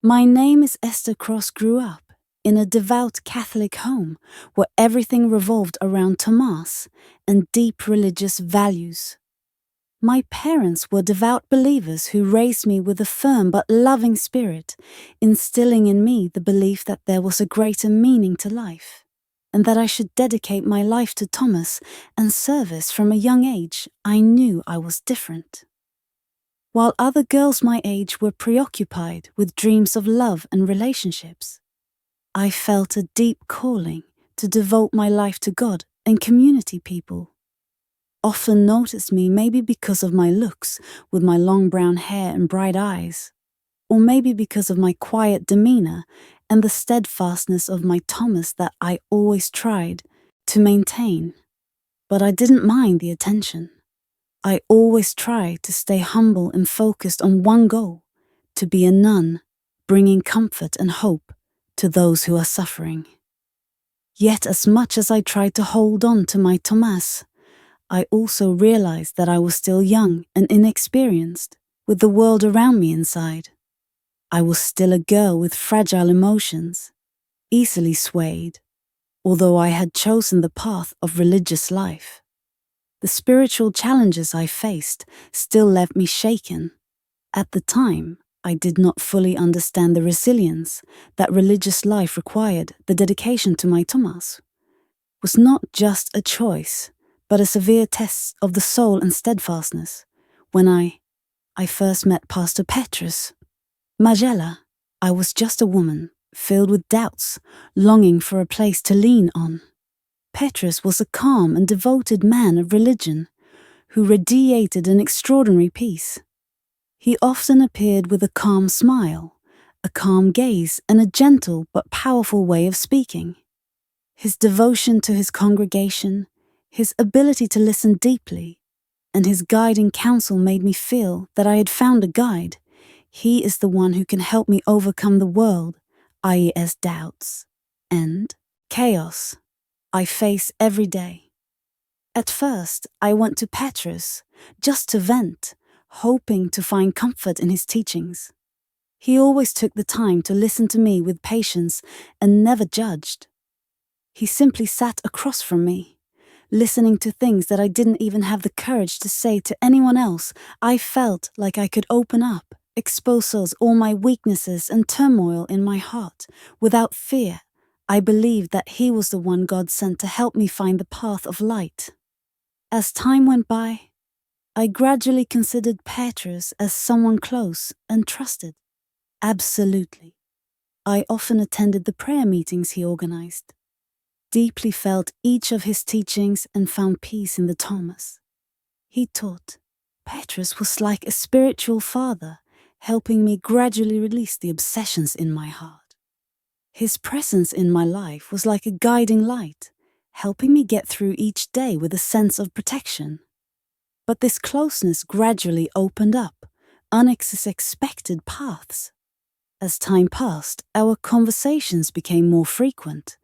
My name is Esther Cross grew up in a devout Catholic home where everything revolved around Thomas and deep religious values. My parents were devout believers who raised me with a firm but loving spirit, instilling in me the belief that there was a greater meaning to life, and that I should dedicate my life to Thomas and service from a young age. I knew I was different. While other girls my age were preoccupied with dreams of love and relationships, I felt a deep calling to devote my life to God and community people. Often noticed me maybe because of my looks, with my long brown hair and bright eyes, or maybe because of my quiet demeanor and the steadfastness of my Thomas that I always tried to maintain. But I didn't mind the attention. I always tried to stay humble and focused on one goal, to be a nun, bringing comfort and hope to those who are suffering. Yet as much as I tried to hold on to my Thomas, I also realized that I was still young and inexperienced, with the world around me inside. I was still a girl with fragile emotions, easily swayed, although I had chosen the path of religious life. The spiritual challenges I faced still left me shaken. At the time, I did not fully understand the resilience that religious life required. The dedication to my Thomas was not just a choice, but a severe test of the soul and steadfastness. When I first met Pastor Petrus Magella, I was just a woman, filled with doubts, longing for a place to lean on. Petrus was a calm and devoted man of religion, who radiated an extraordinary peace. He often appeared with a calm smile, a calm gaze, and a gentle but powerful way of speaking. His devotion to his congregation, his ability to listen deeply, and his guiding counsel made me feel that I had found a guide. He is the one who can help me overcome the world, i.e. doubts and chaos I face every day. At first, I went to Petrus just to vent, hoping to find comfort in his teachings. He always took the time to listen to me with patience and never judged. He simply sat across from me, listening to things that I didn't even have the courage to say to anyone else. I felt like I could open up, expose all my weaknesses and turmoil in my heart without fear. I believed that he was the one God sent to help me find the path of light. As time went by, I gradually considered Petrus as someone close and trusted. Absolutely. I often attended the prayer meetings he organized, deeply felt each of his teachings, and found peace in the Thomas he taught. Petrus was like a spiritual father, helping me gradually release the obsessions in my heart. His presence in my life was like a guiding light, helping me get through each day with a sense of protection. But this closeness gradually opened up unexpected paths. As time passed, our conversations became more frequent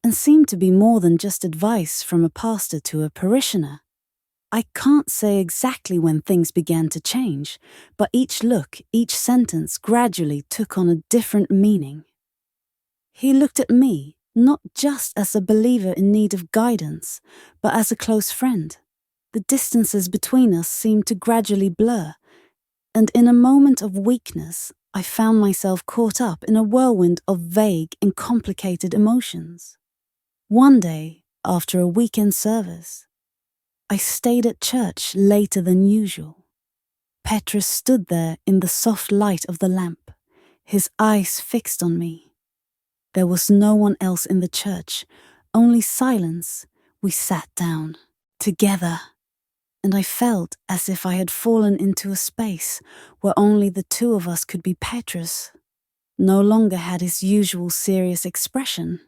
and seemed to be more than just advice from a pastor to a parishioner. I can't say exactly when things began to change, but each look, each sentence gradually took on a different meaning. He looked at me not just as a believer in need of guidance, but as a close friend. The distances between us seemed to gradually blur, and in a moment of weakness, I found myself caught up in a whirlwind of vague and complicated emotions. One day, after a weekend service, I stayed at church later than usual. Petrus stood there in the soft light of the lamp, his eyes fixed on me. There was no one else in the church, only silence. We sat down, together, and I felt as if I had fallen into a space where only the two of us could be. Petrus no longer had his usual serious expression.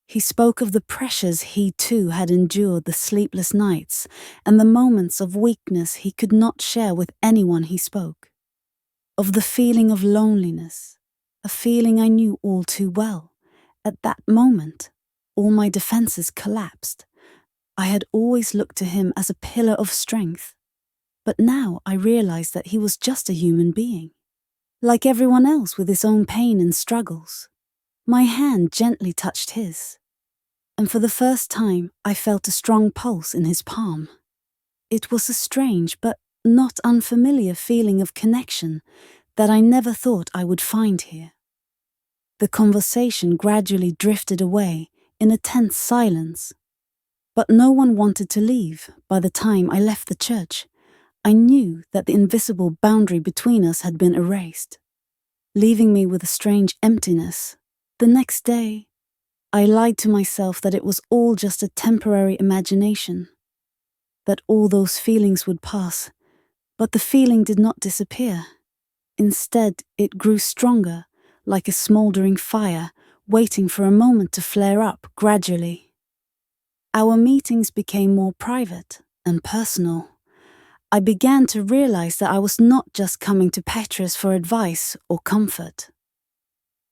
He spoke of the pressures he too had endured, the sleepless nights, and the moments of weakness he could not share with anyone he spoke. Of the feeling of loneliness, a feeling I knew all too well. At that moment, all my defenses collapsed. I had always looked to him as a pillar of strength, but now I realized that he was just a human being. like everyone else with his own pain and struggles. My hand gently touched his, and for the first time I felt a strong pulse in his palm. It was a strange but not unfamiliar feeling of connection that I never thought I would find here. The conversation gradually drifted away in a tense silence, but no one wanted to leave. By the time I left the church, I knew that the invisible boundary between us had been erased, leaving me with a strange emptiness. The next day, I lied to myself that it was all just a temporary imagination, that all those feelings would pass, but the feeling did not disappear. Instead, it grew stronger, like a smoldering fire, waiting for a moment to flare up gradually. Our meetings became more private and personal. I began to realize that I was not just coming to Petrus for advice or comfort.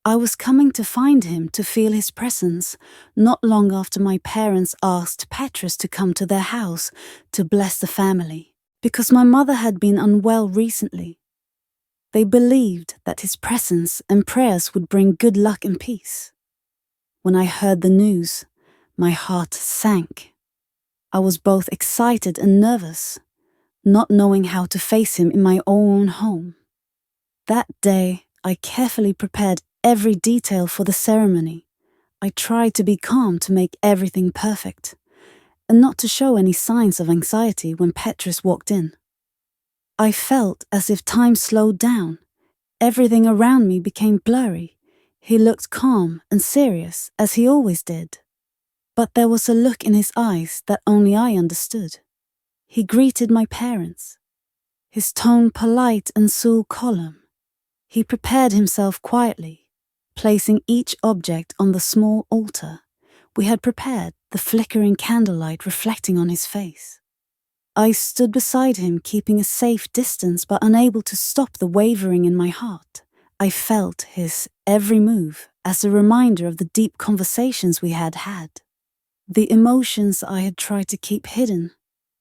I was coming to find him, to feel his presence. Not long after my parents asked Petrus to come to their house to bless the family, because my mother had been unwell recently. They believed that his presence and prayers would bring good luck and peace. When I heard the news, my heart sank. I was both excited and nervous, not knowing how to face him in my own home. That day, I carefully prepared every detail for the ceremony. I tried to be calm, to make everything perfect, and not to show any signs of anxiety when Petrus walked in. I felt as if time slowed down. Everything around me became blurry. He looked calm and serious, as he always did. But there was a look in his eyes that only I understood. He greeted my parents, his tone polite and solemn. He prepared himself quietly, placing each object on the small altar we had prepared, the flickering candlelight reflecting on his face. I stood beside him, keeping a safe distance but unable to stop the wavering in my heart. I felt his every move as a reminder of the deep conversations we had had, the emotions I had tried to keep hidden.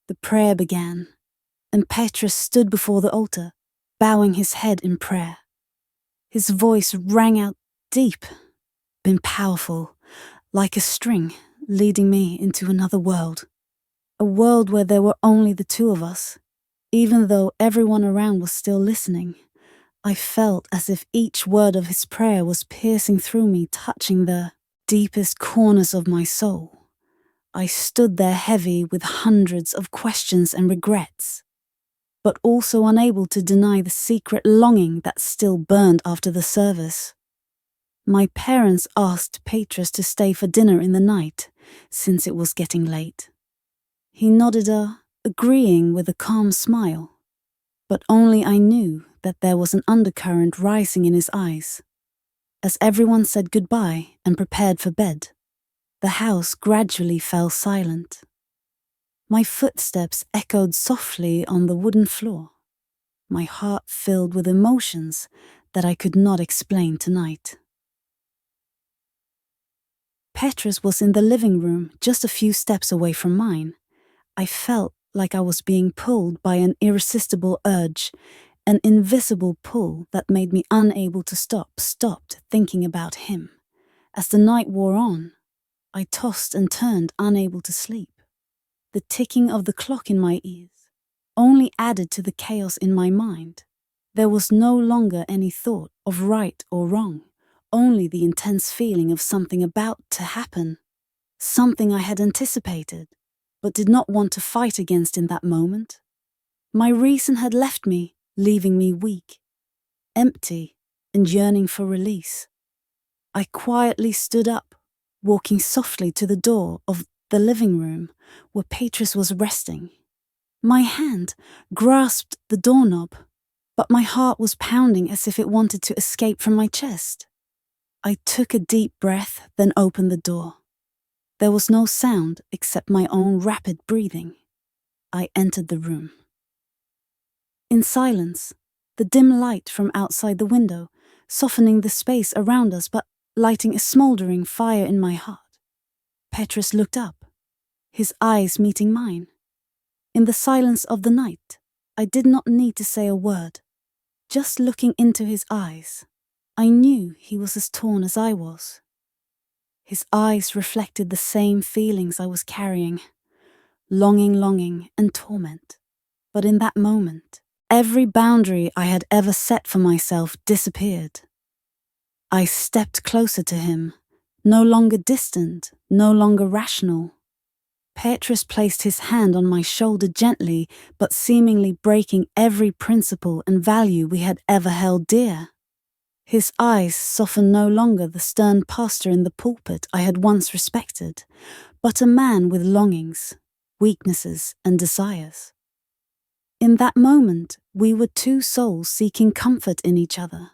The prayer began, and Petrus stood before the altar, bowing his head in prayer. His voice rang out deep and powerful, like a string, leading me into another world. A world where there were only the two of us. Even though everyone around was still listening, I felt as if each word of his prayer was piercing through me, touching the deepest corners of my soul. I stood there heavy with hundreds of questions and regrets, but also unable to deny the secret longing that still burned after the service. My parents asked Petrus to stay for dinner in the night, since it was getting late. He nodded, agreeing with a calm smile, but only I knew that there was an undercurrent rising in his eyes. As everyone said goodbye and prepared for bed, the house gradually fell silent. My footsteps echoed softly on the wooden floor, my heart filled with emotions that I could not explain tonight. Petrus was in the living room, just a few steps away from mine. I felt like I was being pulled by an irresistible urge, an invisible pull that made me unable to stopped thinking about him. As the night wore on, I tossed and turned, unable to sleep. The ticking of the clock in my ears only added to the chaos in my mind. There was no longer any thought of right or wrong, only the intense feeling of something about to happen, something I had anticipated, but did not want to fight against in that moment. My reason had left me, leaving me weak, empty, and yearning for release. I quietly stood up, walking softly to the door of the living room where Petrus was resting. My hand grasped the doorknob, but my heart was pounding as if it wanted to escape from my chest. I took a deep breath, then opened the door. There was no sound except my own rapid breathing. I entered the room. In silence, the dim light from outside the window, softening the space around us but lighting a smoldering fire in my heart. Petrus looked up, his eyes meeting mine. In the silence of the night, I did not need to say a word, Just looking into his eyes, I knew he was as torn as I was. His eyes reflected the same feelings I was carrying, longing, and torment. But in that moment, every boundary I had ever set for myself disappeared. I stepped closer to him, no longer distant, no longer rational. Petrus placed his hand on my shoulder gently, but seemingly breaking every principle and value we had ever held dear. His eyes softened no longer the stern pastor in the pulpit I had once respected, but a man with longings, weaknesses, and desires. In that moment, we were two souls seeking comfort in each other,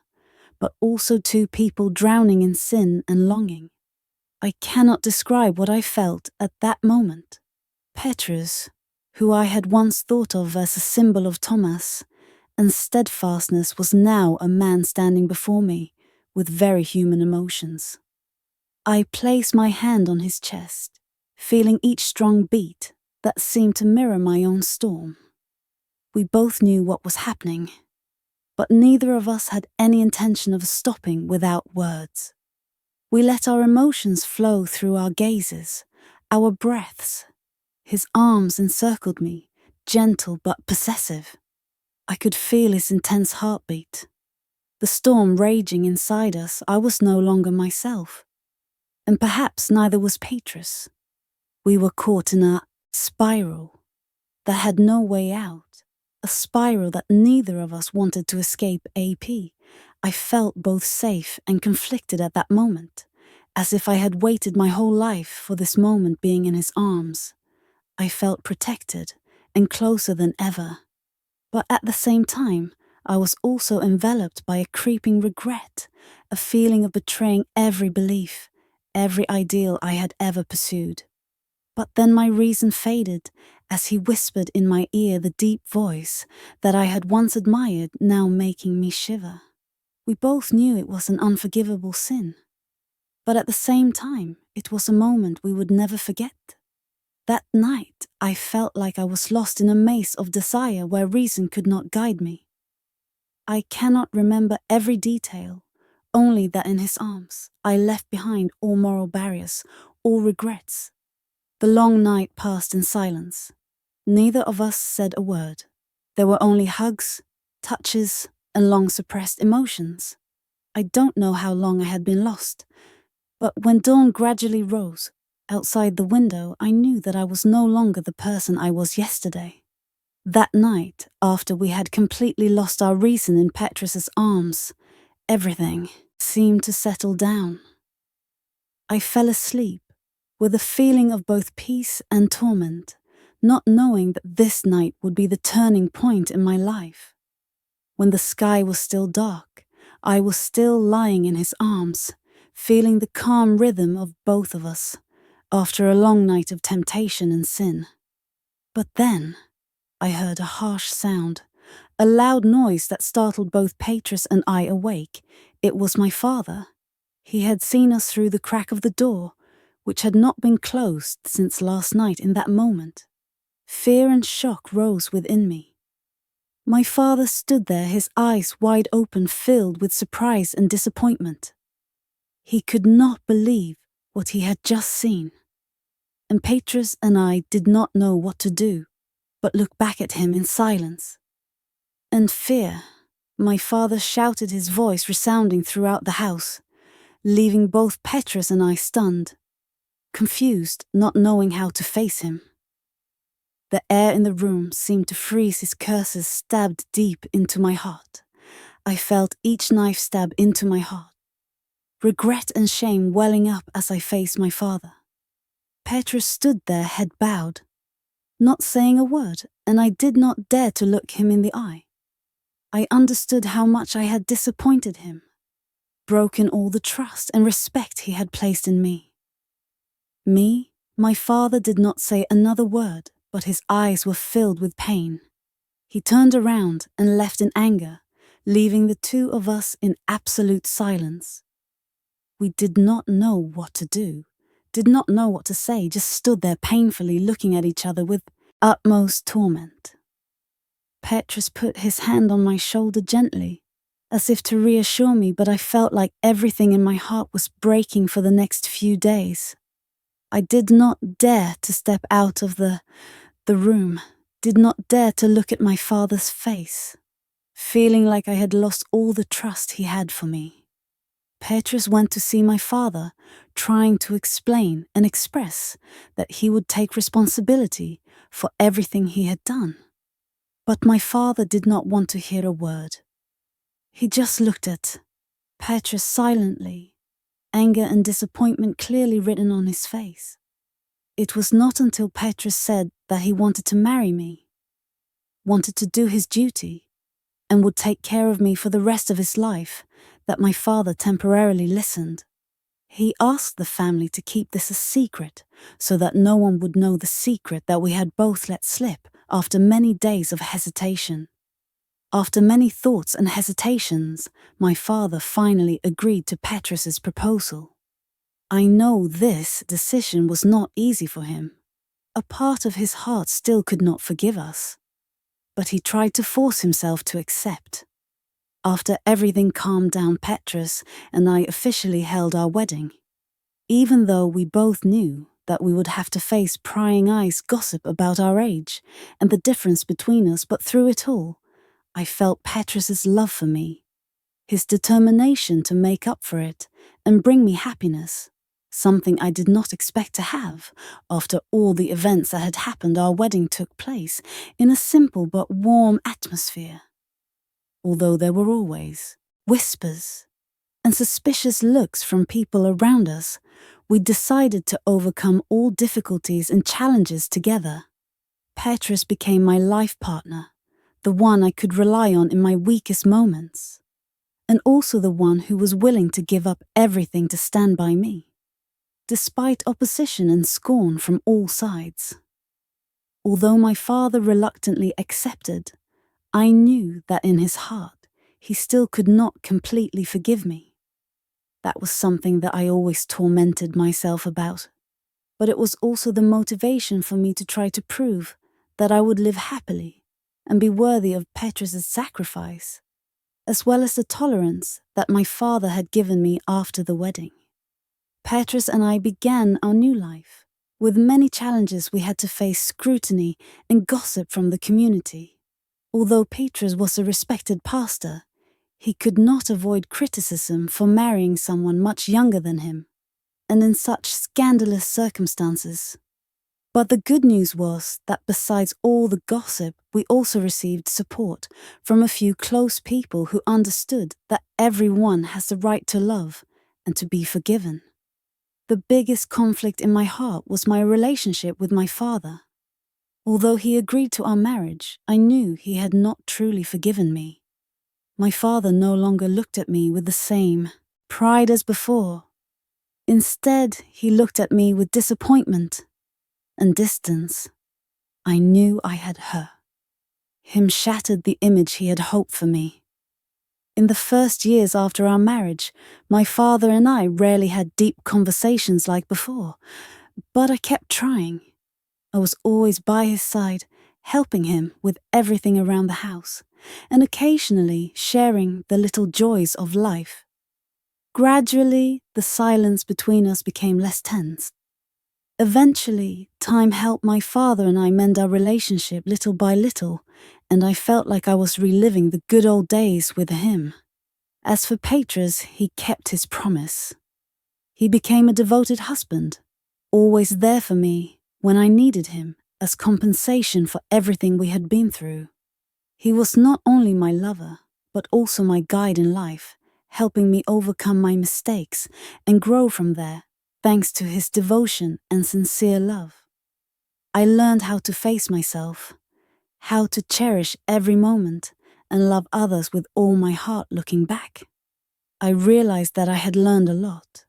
but also two people drowning in sin and longing. I cannot describe what I felt at that moment. Petrus, who I had once thought of as a symbol of Thomas and steadfastness, was now a man standing before me with very human emotions. I placed my hand on his chest, feeling each strong beat that seemed to mirror my own storm. We both knew what was happening, but neither of us had any intention of stopping without words. We let our emotions flow through our gazes, our breaths. His arms encircled me, gentle but possessive. I could feel his intense heartbeat. The storm raging inside us, I was no longer myself. And perhaps neither was Petrus. We were caught in a spiral that had no way out, a spiral that neither of us wanted to escape. I felt both safe and conflicted at that moment, as if I had waited my whole life for this moment being in his arms. I felt protected and closer than ever. But at the same time, I was also enveloped by a creeping regret, a feeling of betraying every belief, every ideal I had ever pursued. But then my reason faded as he whispered in my ear the deep voice that I had once admired, now making me shiver. We both knew it was an unforgivable sin. But at the same time, it was a moment we would never forget. That night, I felt like I was lost in a maze of desire where reason could not guide me. I cannot remember every detail, only that in his arms, I left behind all moral barriers, all regrets. The long night passed in silence. Neither of us said a word. There were only hugs, touches, and long suppressed emotions. I don't know how long I had been lost, but when dawn gradually rose, outside the window, I knew that I was no longer the person I was yesterday. That night, after we had completely lost our reason in Petrus's arms, everything seemed to settle down. I fell asleep with a feeling of both peace and torment, not knowing that this night would be the turning point in my life. When the sky was still dark, I was still lying in his arms, feeling the calm rhythm of both of us, after a long night of temptation and sin. But then, I heard a harsh sound, a loud noise that startled both Petrus and I awake. It was my father. He had seen us through the crack of the door, which had not been closed since last night. In that moment, fear and shock rose within me. My father stood there, his eyes wide open, filled with surprise and disappointment. He could not believe what he had just seen. And Petrus and I did not know what to do, but look back at him in silence. And fear, my father shouted, his voice resounding throughout the house, leaving both Petrus and I stunned, confused, not knowing how to face him. The air in the room seemed to freeze, his curses stabbed deep into my heart. I felt each knife stab into my heart, regret and shame welling up as I faced my father. Petrus stood there, head bowed, not saying a word, and I did not dare to look him in the eye. I understood how much I had disappointed him, broken all the trust and respect he had placed in me. My father did not say another word, but his eyes were filled with pain. He turned around and left in anger, leaving the two of us in absolute silence. We did not know what to do, did not know what to say, just stood there painfully looking at each other with utmost torment. Petrus put his hand on my shoulder gently, as if to reassure me, but I felt like everything in my heart was breaking for the next few days. I did not dare to step out of the room, did not dare to look at my father's face, feeling like I had lost all the trust he had for me. Petrus went to see my father, trying to explain and express that he would take responsibility for everything he had done. But my father did not want to hear a word. He just looked at Petrus silently, anger and disappointment clearly written on his face. It was not until Petrus said that he wanted to marry me, wanted to do his duty, and would take care of me for the rest of his life, that my father temporarily listened. He asked the family to keep this a secret, so that no one would know the secret that we had both let slip after many days of hesitation. After many thoughts and hesitations, my father finally agreed to Petrus's proposal. I know this decision was not easy for him. A part of his heart still could not forgive us. But he tried to force himself to accept. After everything calmed down, Petrus and I officially held our wedding. Even though we both knew that we would have to face prying eyes gossip about our age and the difference between us, but through it all, I felt Petrus's love for me, his determination to make up for it and bring me happiness, something I did not expect to have. After all the events that had happened, our wedding took place in a simple but warm atmosphere. Although there were always whispers and suspicious looks from people around us, we decided to overcome all difficulties and challenges together. Petrus became my life partner, the one I could rely on in my weakest moments, and also the one who was willing to give up everything to stand by me, despite opposition and scorn from all sides. Although my father reluctantly accepted, I knew that in his heart he still could not completely forgive me. That was something that I always tormented myself about, but it was also the motivation for me to try to prove that I would live happily and be worthy of Petrus's sacrifice, as well as the tolerance that my father had given me after the wedding. Petrus and I began our new life. With many challenges, we had to face scrutiny and gossip from the community. Although Petrus was a respected pastor, he could not avoid criticism for marrying someone much younger than him, and in such scandalous circumstances. But the good news was that besides all the gossip, we also received support from a few close people who understood that everyone has the right to love and to be forgiven. The biggest conflict in my heart was my relationship with my father. Although he agreed to our marriage, I knew he had not truly forgiven me. My father no longer looked at me with the same pride as before. Instead, he looked at me with disappointment and distance. I knew I had hurt him, shattered the image he had hoped for me. In the first years after our marriage, my father and I rarely had deep conversations like before, but I kept trying. I was always by his side, helping him with everything around the house, and occasionally sharing the little joys of life. Gradually, the silence between us became less tense. Eventually, time helped my father and I mend our relationship little by little, and I felt like I was reliving the good old days with him. As for Petrus, he kept his promise. He became a devoted husband, always there for me when I needed him as compensation for everything we had been through. He was not only my lover, but also my guide in life, helping me overcome my mistakes and grow from there, thanks to his devotion and sincere love. I learned how to face myself, how to cherish every moment and love others with all my heart. Looking back, I realized that I had learned a lot.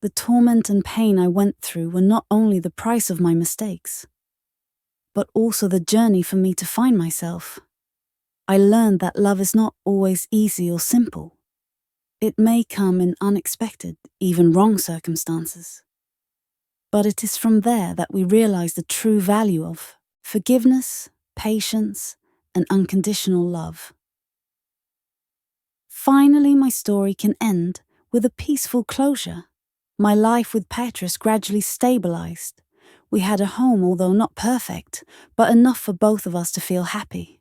The torment and pain I went through were not only the price of my mistakes, but also the journey for me to find myself. I learned that love is not always easy or simple. It may come in unexpected, even wrong circumstances. But it is from there that we realize the true value of forgiveness, patience, and unconditional love. Finally, my story can end with a peaceful closure. My life with Petrus gradually stabilized. We had a home, although not perfect, but enough for both of us to feel happy.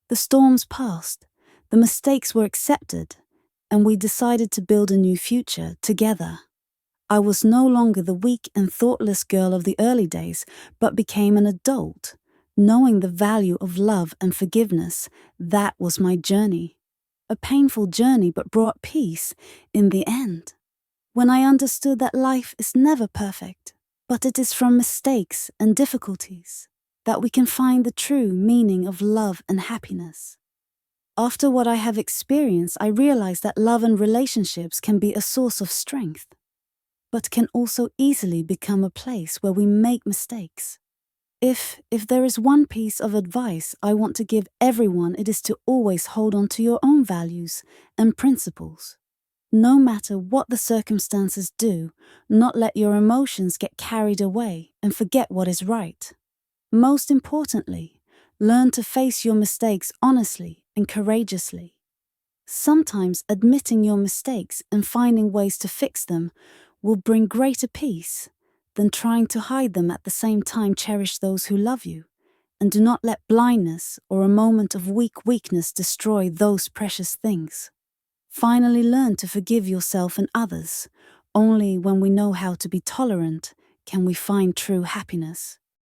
The storms passed, the mistakes were accepted, and we decided to build a new future together. I was no longer the weak and thoughtless girl of the early days, but became an adult, knowing the value of love and forgiveness. That was my journey. A painful journey, but brought peace in the end. When I understood that life is never perfect, but it is from mistakes and difficulties that we can find the true meaning of love and happiness. After what I have experienced, I realize that love and relationships can be a source of strength, but can also easily become a place where we make mistakes. If there is one piece of advice I want to give everyone, it is to always hold on to your own values and principles. No matter what the circumstances do, not let your emotions get carried away and forget what is right. Most importantly, learn to face your mistakes honestly and courageously. Sometimes admitting your mistakes and finding ways to fix them will bring greater peace than trying to hide them. At the same time, cherish those who love you, and do not let blindness or a moment of weakness destroy those precious things. Finally, learn to forgive yourself and others. Only when we know how to be tolerant can we find true happiness.